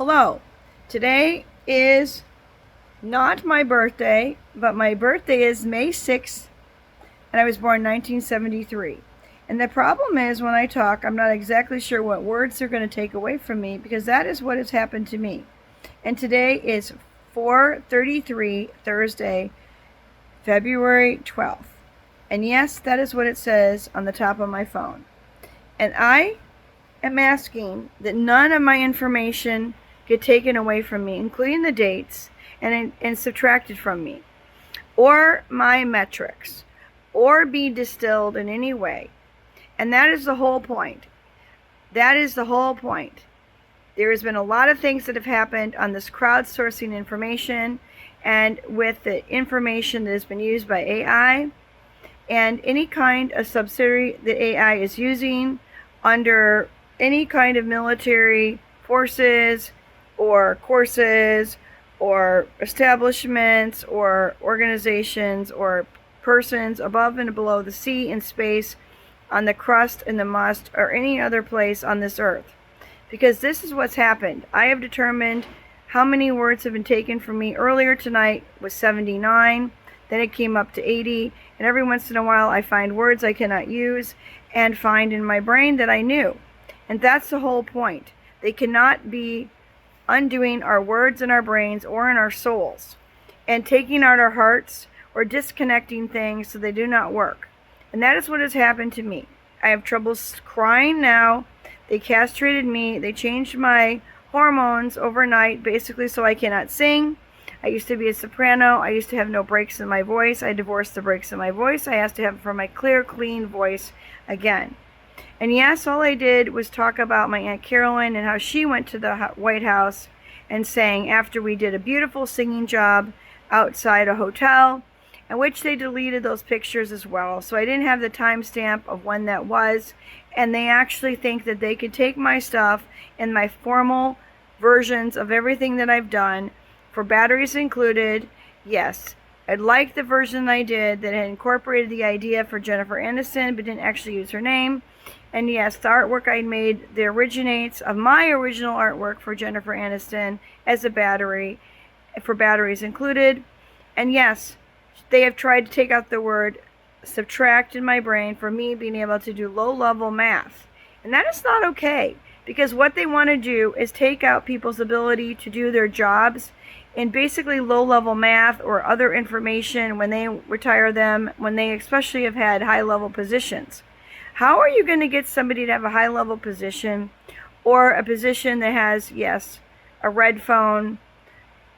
Hello. Today is not my birthday, but my birthday is May 6th, and I was born in 1973. And the problem is when I talk, I'm not exactly sure what words they're going to take away from me because that is what has happened to me. And today is 4:33 Thursday, February 12th. And yes, that is what it says on the top of my phone. And I am asking that none of my information get taken away from me, including the dates, and subtracted from me, or my metrics, or be distilled in any way. And that is the whole point. That is the whole point. There has been a lot of things that have happened on this crowdsourcing information and with the information that has been used by AI and any kind of subsidiary that AI is using under any kind of military forces or courses or establishments or organizations or persons above and below the sea and space, on the crust and the must, or any other place on this earth. Because this is what's happened. I have determined how many words have been taken from me. Earlier tonight was 79, then it came up to 80, and every once in a while I find words I cannot use and find in my brain that I knew. And that's the whole point. They cannot be undoing our words in our brains or in our souls and taking out our hearts or disconnecting things so they do not work. And that is what has happened to me. I have trouble crying now. They castrated me. They changed my hormones overnight, basically, so I cannot sing. I used to be a soprano. I used to have no breaks in my voice. I divorced the breaks in my voice. I asked to have for my clear, clean voice again. And yes, all I did was talk about my Aunt Carolyn and how she went to the White House and sang after we did a beautiful singing job outside a hotel, in which they deleted those pictures as well. So I didn't have the timestamp of when that was. And they actually think that they could take my stuff and my formal versions of everything that I've done, for batteries included. Yes, I liked the version I did that had incorporated the idea for Jennifer Aniston but didn't actually use her name. And yes, the artwork I made that originates of my original artwork for Jennifer Aniston as a battery, for batteries included. And yes, they have tried to take out the word subtract in my brain for me being able to do low-level math. And that is not okay, because what they want to do is take out people's ability to do their jobs in basically low-level math or other information when they retire them, when they especially have had high-level positions. How are you going to get somebody to have a high-level position or a position that has, yes, a red phone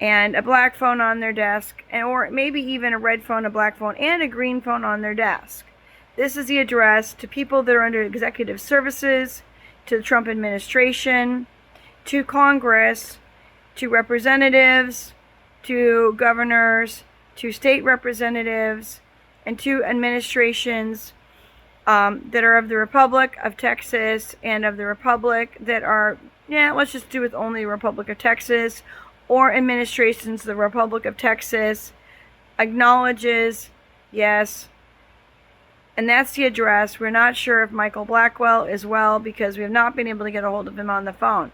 and a black phone on their desk, or maybe even a red phone, a black phone, and a green phone on their desk? This is the address to people that are under executive services, to the Trump administration, to Congress, to representatives, to governors, to state representatives, and to administrations that are of the Republic of Texas and of the Republic that are, let's just do with only the Republic of Texas, or administrations the Republic of Texas acknowledges, yes. And that's the address. We're not sure if Michael Blackwell is well because we have not been able to get a hold of him on the phone.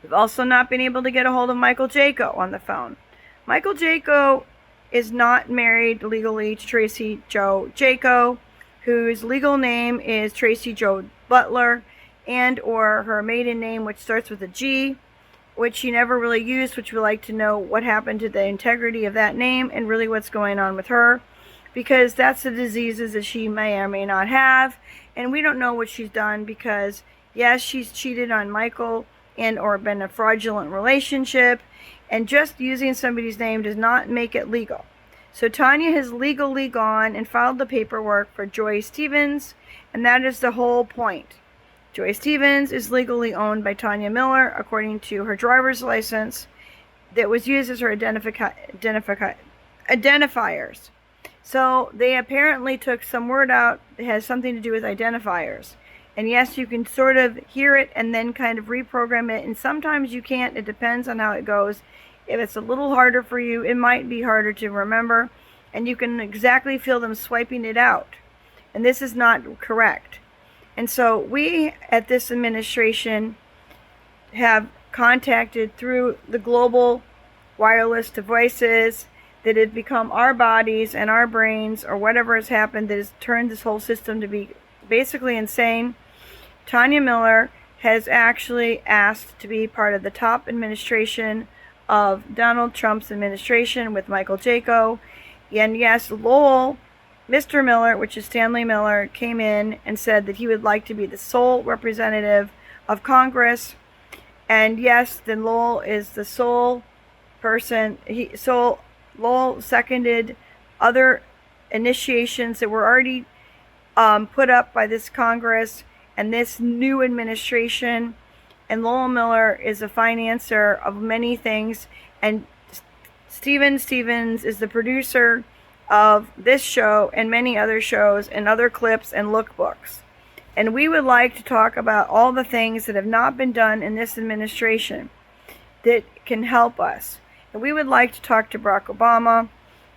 We've also not been able to get a hold of Michael Jaco on the phone. Michael Jaco is not married legally to Tracy Jo Jaco, whose legal name is Tracy Jo Butler, and or her maiden name, which starts with a G, which she never really used, which we like to know what happened to the integrity of that name and really what's going on with her, because that's the diseases that she may or may not have, and we don't know what she's done because, yes, she's cheated on Michael and or been a fraudulent relationship, and just using somebody's name does not make it legal. So Tanya has legally gone and filed the paperwork for Joy Stevens, and that is the whole point. Joy Stevens is legally owned by Tanya Miller according to her driver's license that was used as her identifiers. So they apparently took some word out that has something to do with identifiers. And yes, you can sort of hear it and then kind of reprogram it, and sometimes you can't. It depends on how it goes. If it's a little harder for you, it might be harder to remember, and you can exactly feel them swiping it out. And this is not correct. And so we at this administration have contacted through the global wireless devices that have become our bodies and our brains, or whatever has happened that has turned this whole system to be basically insane. Tanya Miller has actually asked to be part of the top administration of Donald Trump's administration with Michael Jaco. And yes, Lowell, Mr. Miller, which is Stanley Miller, came in and said that he would like to be the sole representative of Congress. And yes, then Lowell is the sole person. Lowell seconded other initiations that were already put up by this Congress and this new administration. And Lowell Miller is a financier of many things. And Steven Stevens is the producer of this show and many other shows and other clips and lookbooks. And we would like to talk about all the things that have not been done in this administration that can help us. And we would like to talk to Barack Obama,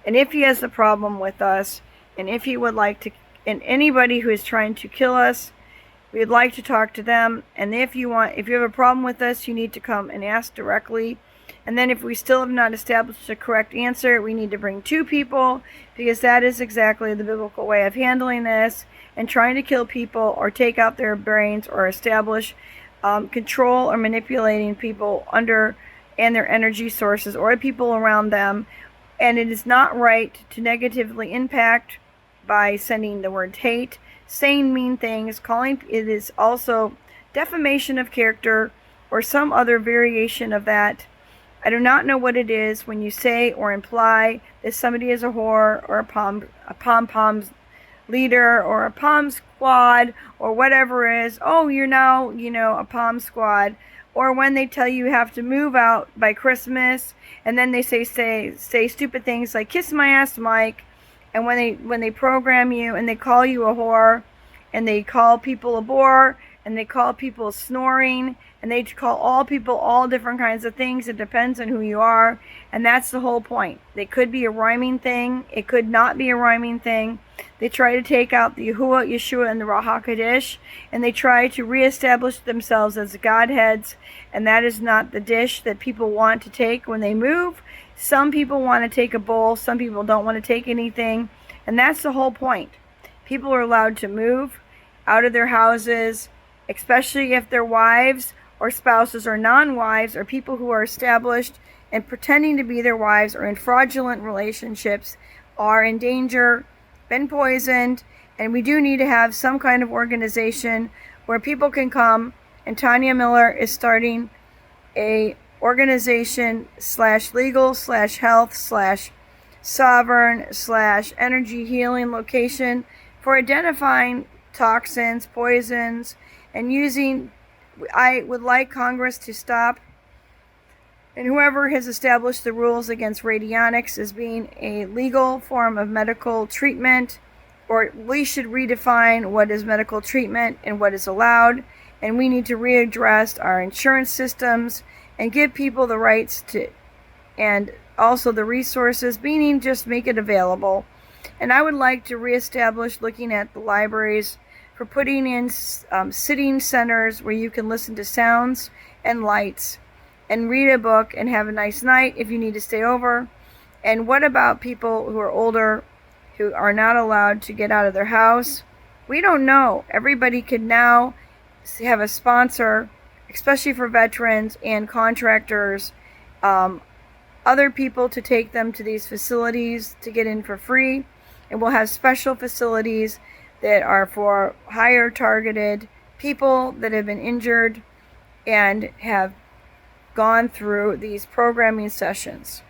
and if he has a problem with us, and if he would like to, and anybody who is trying to kill us, we'd like to talk to them. And if you have a problem with us, you need to come and ask directly. And then if we still have not established a correct answer, we need to bring two people, because that is exactly the biblical way of handling this, and trying to kill people or take out their brains or establish control or manipulating people under and their energy sources or people around them. And it is not right to negatively impact by sending the word hate, saying mean things, calling. It is also defamation of character or some other variation of that. I do not know what it is when you say or imply that somebody is a whore or a pom-pom leader or a pom squad or whatever it is. Oh, you're now, a pom squad. Or when they tell you have to move out by Christmas, and then they say stupid things like "kiss my ass, Mike," and when they program you and they call you a whore, and they call people a bore, and they call people snoring, and they call all people all different kinds of things. It depends on who you are, and that's the whole point. They could be a rhyming thing. It could not be a rhyming thing. They try to take out the Yahuwah, Yeshua, and the Ruach HaKodesh, and they try to reestablish themselves as Godheads, and that is not the dish that people want to take when they move. Some people want to take a bowl. Some people don't want to take anything, and that's the whole point. People are allowed to move out of their houses, especially if their wives or spouses or non-wives or people who are established and pretending to be their wives or in fraudulent relationships are in danger, been poisoned, and we do need to have some kind of organization where people can come. And Tanya Miller is starting a organization /legal/health/sovereign/energy healing location for identifying toxins, poisons, and using. I would like Congress to stop, and whoever has established the rules against radionics as being a legal form of medical treatment, or we should redefine what is medical treatment and what is allowed. And we need to readdress our insurance systems and give people the rights to, and also the resources, meaning just make it available. And I would like to reestablish looking at the libraries for putting in sitting centers where you can listen to sounds and lights and read a book and have a nice night if you need to stay over. And what about people who are older, who are not allowed to get out of their house? We don't know. Everybody could now have a sponsor, especially for veterans and contractors, other people to take them to these facilities to get in for free. And we'll have special facilities that are for higher targeted people that have been injured and have gone through these programming sessions.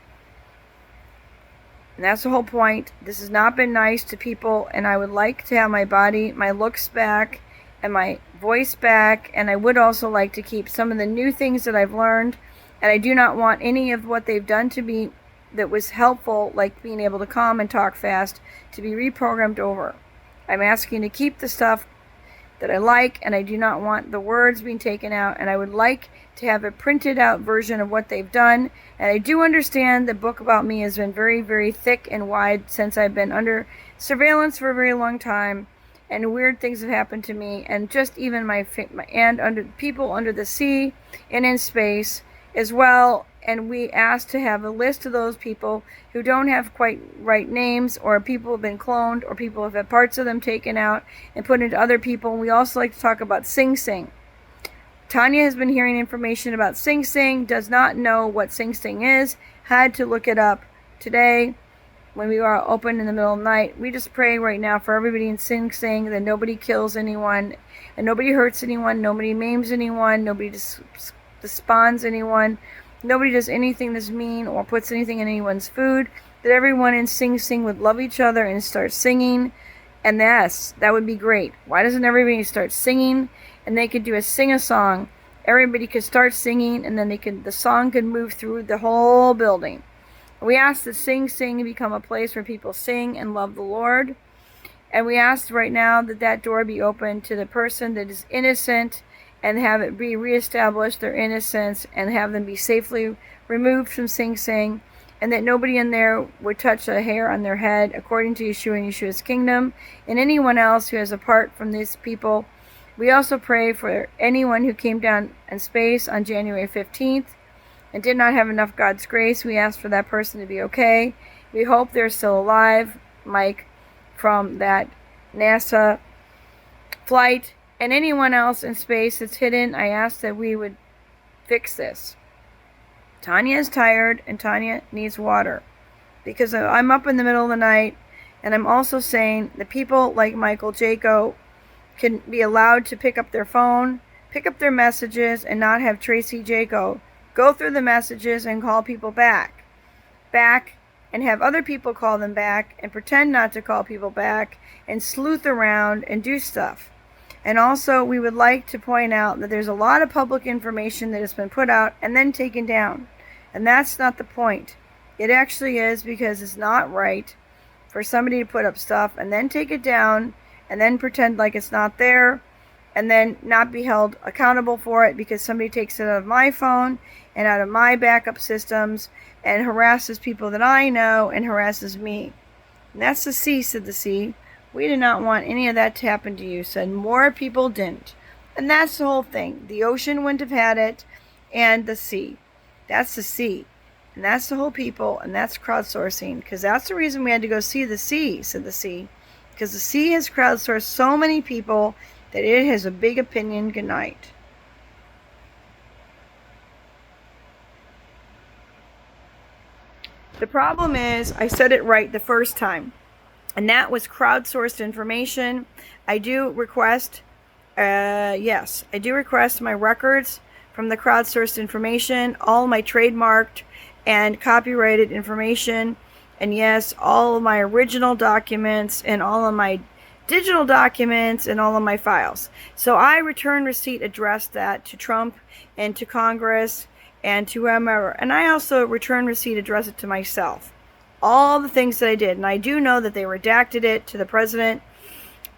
And that's the whole point. This has not been nice to people, and I would like to have my body, my looks back, and my voice back, and I would also like to keep some of the new things that I've learned, and I do not want any of what they've done to me that was helpful, like being able to calm and talk fast, to be reprogrammed over. I'm asking to keep the stuff that I like, and I do not want the words being taken out, and I would like to have a printed out version of what they've done. And I do understand the book about me has been very, very thick and wide since I've been under surveillance for a very long time. and weird things have happened to me, and just even my and under people under the sea and in space as well. And we asked to have a list of those people who don't have quite right names, or people have been cloned, or people have had parts of them taken out and put into other people. And we also like to talk about Sing Sing. Tanya has been hearing information about Sing Sing, does not know what Sing Sing is, had to look it up today when we are open in the middle of the night. We just pray right now for everybody in Sing Sing that nobody kills anyone, and nobody hurts anyone, nobody maims anyone, nobody despawns anyone, nobody does anything that's mean or puts anything in anyone's food, that everyone in Sing Sing would love each other and start singing. And that would be great. Why doesn't everybody start singing? And they could do a sing-a-song. Everybody could start singing, and then the song could move through the whole building. We ask that Sing Sing become a place where people sing and love the Lord. And we ask right now that door be open to the person that is innocent, and have it be reestablished, their innocence, and have them be safely removed from Sing Sing, and that nobody in there would touch a hair on their head, according to Yeshua and Yeshua's kingdom, and anyone else who is apart from these people. We also pray for anyone who came down in space on January 15th and did not have enough God's grace. We ask for that person to be okay. We hope they're still alive, Mike, from that NASA flight. And anyone else in space that's hidden, I ask that we would fix this. Tanya is tired, and Tanya needs water, because I'm up in the middle of the night, and I'm also saying that people like Michael Jaco can be allowed to pick up their phone, pick up their messages, and not have Tracy Jaco go through the messages and call people back, and have other people call them back and pretend not to call people back and sleuth around and do stuff. And also, we would like to point out that there's a lot of public information that has been put out and then taken down. And that's not the point. It actually is, because it's not right for somebody to put up stuff and then take it down and then pretend like it's not there, and then not be held accountable for it because somebody takes it out of my phone and out of my backup systems and harasses people that I know and harasses me. And that's the C, said the C. We did not want any of that to happen to you, said more people didn't. And that's the whole thing. The ocean wouldn't have had it, and the sea. That's the sea. And that's the whole people, and that's crowdsourcing, because that's the reason we had to go see the sea, said the sea. Because the sea has crowdsourced so many people that it has a big opinion. Good night. The problem is, I said it right the first time, and that was crowdsourced information. I do request, yes, I do request my records from the crowdsourced information, all my trademarked and copyrighted information, and yes, all of my original documents and all of my digital documents and all of my files. So I return receipt addressed that to Trump and to Congress and to whomever. And I also return receipt addressed it to myself. All the things that I did. And I do know that they redacted it to the president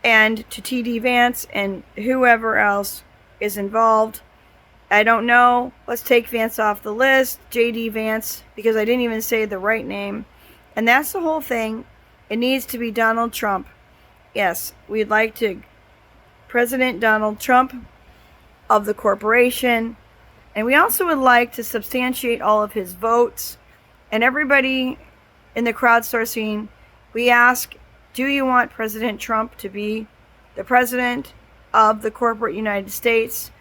and to TD Vance and whoever else is involved. I don't know. Let's take Vance off the list. JD Vance, because I didn't even say the right name. And that's the whole thing. It needs to be Donald Trump. Yes, we'd like to President Donald Trump of the corporation. And we also would like to substantiate all of his votes. And everybody in the crowdsourcing, we ask, do you want President Trump to be the president of the corporate United States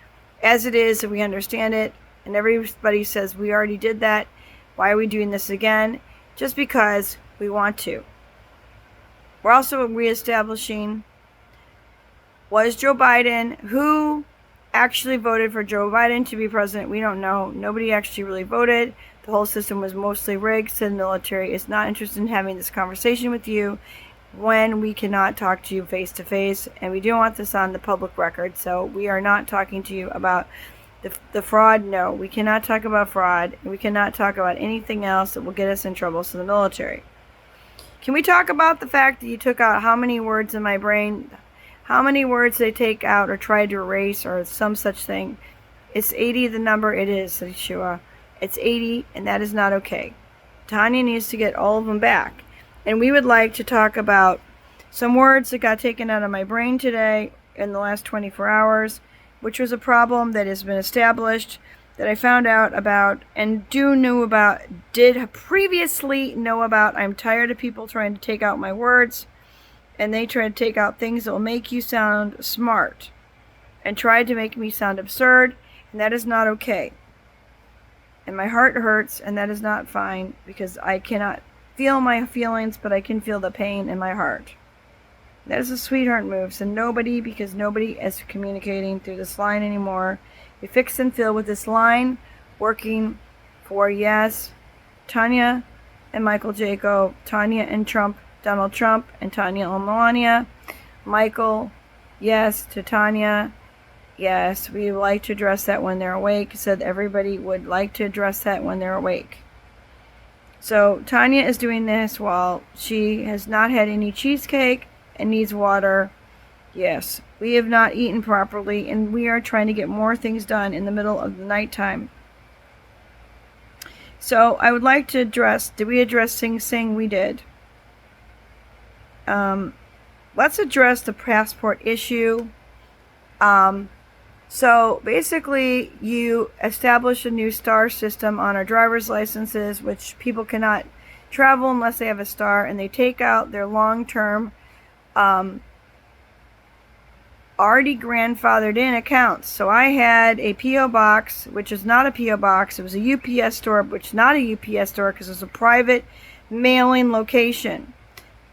as it is, and we understand it? And everybody says, we already did that. Why are we doing this again? Just because we want to. We're also reestablishing, was Joe Biden, who actually voted for Joe Biden to be president? We don't know. Nobody actually really voted. The whole system was mostly rigged. So the military is not interested in having this conversation with you when we cannot talk to you face to face. And we don't want this on the public record. So we are not talking to you about the fraud. No, we cannot talk about fraud. We cannot talk about anything else that will get us in trouble. So the military. Can we talk about the fact that you took out how many words in my brain? How many words they take out or tried to erase or some such thing? It's 80 the number. It is, said Yeshua. It's 80, and that is not okay. Tanya needs to get all of them back. And we would like to talk about some words that got taken out of my brain today in the last 24 hours, which was a problem that has been established, that I found out about and did previously know about. I'm tired of people trying to take out my words, and they try to take out things that will make you sound smart and try to make me sound absurd, and that is not okay. And my heart hurts, and that is not fine, because I cannot feel my feelings, but I can feel the pain in my heart. That is a sweetheart move. So because nobody is communicating through this line anymore. We fix and fill with this line working for, yes, Tanya and Michael Jaco, Tanya and Donald Trump, and Tanya and Melania. Michael, yes, to Tanya, yes, we would like to address that when they're awake. Said everybody would like to address that when they're awake. So Tanya is doing this while she has not had any cheesecake and needs water. Yes, we have not eaten properly, and we are trying to get more things done in the middle of the nighttime. So I would like to address, did we address Sing Sing? We did. Let's address the passport issue. So basically, you establish a new star system on our driver's licenses, which people cannot travel unless they have a star, and they take out their long-term already grandfathered in accounts. So I had a P.O. box, which is not a P.O. box. It was a UPS store, which is not a UPS store because it's a private mailing location.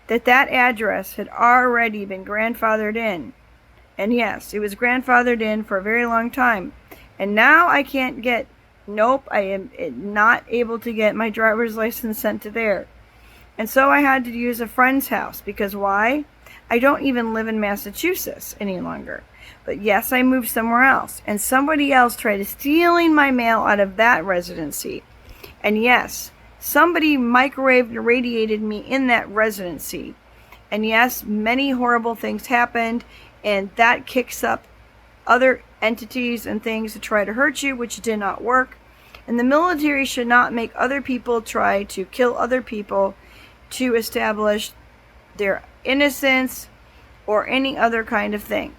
That address had already been grandfathered in. And yes, it was grandfathered in for a very long time. And now I can't get, I am not able to get my driver's license sent to there. And so I had to use a friend's house, because why? I don't even live in Massachusetts any longer. But yes, I moved somewhere else. And somebody else tried stealing my mail out of that residency. And yes, somebody microwaved and radiated me in that residency. And yes, many horrible things happened. And that kicks up other entities and things to try to hurt you, which did not work. And the military should not make other people try to kill other people to establish their innocence or any other kind of thing.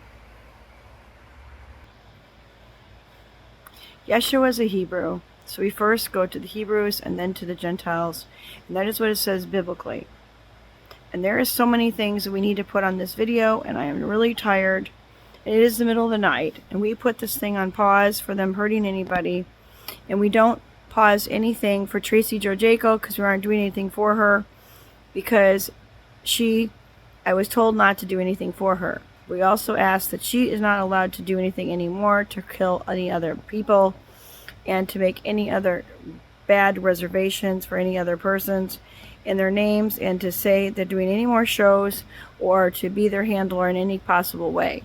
Yeshua is a Hebrew, so we first go to the Hebrews and then to the Gentiles, and that is what it says biblically. And there is so many things that we need to put on this video, and I am really tired. It is the middle of the night, and we put this thing on pause for them hurting anybody, and we don't pause anything for Tracy Georgico because we aren't doing anything for her, because I was told not to do anything for her. We also asked that she is not allowed to do anything anymore to kill any other people and to make any other bad reservations for any other persons in their names, and to say they're doing any more shows or to be their handler in any possible way.